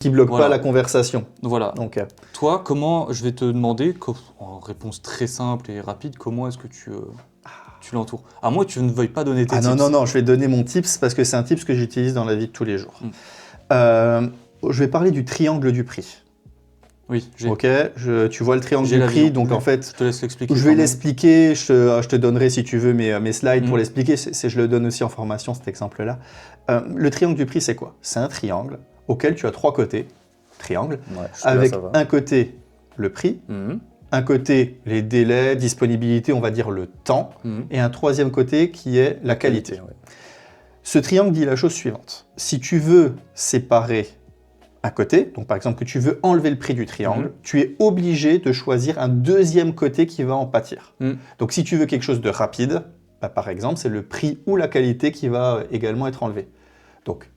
qui bloque Voilà. pas la conversation. Voilà. Donc, Toi, comment, je vais te demander, en réponse très simple et rapide, comment est-ce que tu l'entoures? À moins que tu ne veuilles pas donner tes ah tips. non, je vais donner mon tips parce que c'est un tips que j'utilise dans la vie de tous les jours. Je vais parler du triangle du prix. Oui, Ok, tu vois le triangle j'ai du la prix, vision. donc Oui. en fait, Je te laisse l'expliquer. je quand vais même. l'expliquer, je te donnerai si tu veux mes slides pour Mhm. l'expliquer, je le donne aussi en formation cet exemple-là. Le triangle du prix c'est quoi? C'est un triangle auquel tu as trois côtés, triangle, Ouais, jusque-là, avec ça va. un côté le prix, Mhm. un côté les délais, disponibilité, on va dire le temps, Mhm. et un troisième côté qui est la qualité. Ouais. Ce triangle dit la chose suivante. Si tu veux séparer un côté, donc par exemple que tu veux enlever le prix du triangle, tu es obligé de choisir un deuxième côté qui va en pâtir. Donc si tu veux quelque chose de rapide, bah, par exemple, c'est le prix ou la qualité qui va également être enlevé. Donc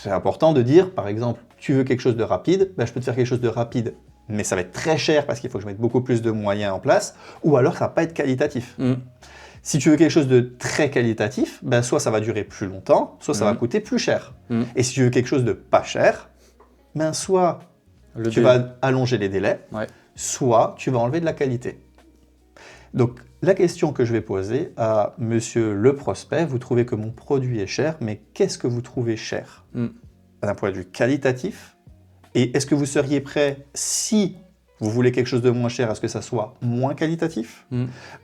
c'est important de dire, par exemple, tu veux quelque chose de rapide, bah, je peux te faire quelque chose de rapide, mais ça va être très cher parce qu'il faut que je mette beaucoup plus de moyens en place, ou alors ça va pas être qualitatif. Si tu veux quelque chose de très qualitatif, ben soit ça va durer plus longtemps, soit ça va coûter plus cher. Et si tu veux quelque chose de pas cher, ben soit tu vas allonger les délais, soit tu vas enlever de la qualité. Donc la question que je vais poser à monsieur le prospect, vous trouvez que mon produit est cher, mais qu'est-ce que vous trouvez cher d'un point de vue qualitatif? Et est-ce que vous seriez prêt, si vous voulez quelque chose de moins cher, à ce que ça soit moins qualitatif?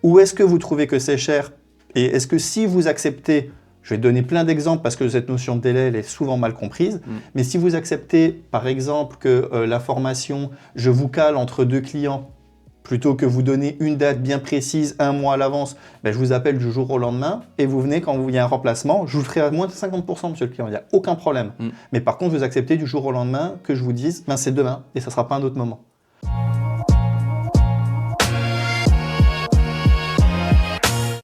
Ou est-ce que vous trouvez que c'est cher? Et est-ce que si vous acceptez, je vais donner plein d'exemples parce que cette notion de délai elle est souvent mal comprise, mais si vous acceptez par exemple que la formation, je vous cale entre deux clients, plutôt que vous donner une date bien précise, un mois à l'avance, ben je vous appelle du jour au lendemain et vous venez quand il y a un remplacement, je vous le ferai à moins de 50% monsieur le client, il n'y a aucun problème. Mais par contre vous acceptez du jour au lendemain que je vous dise, ben c'est demain et ça ne sera pas un autre moment.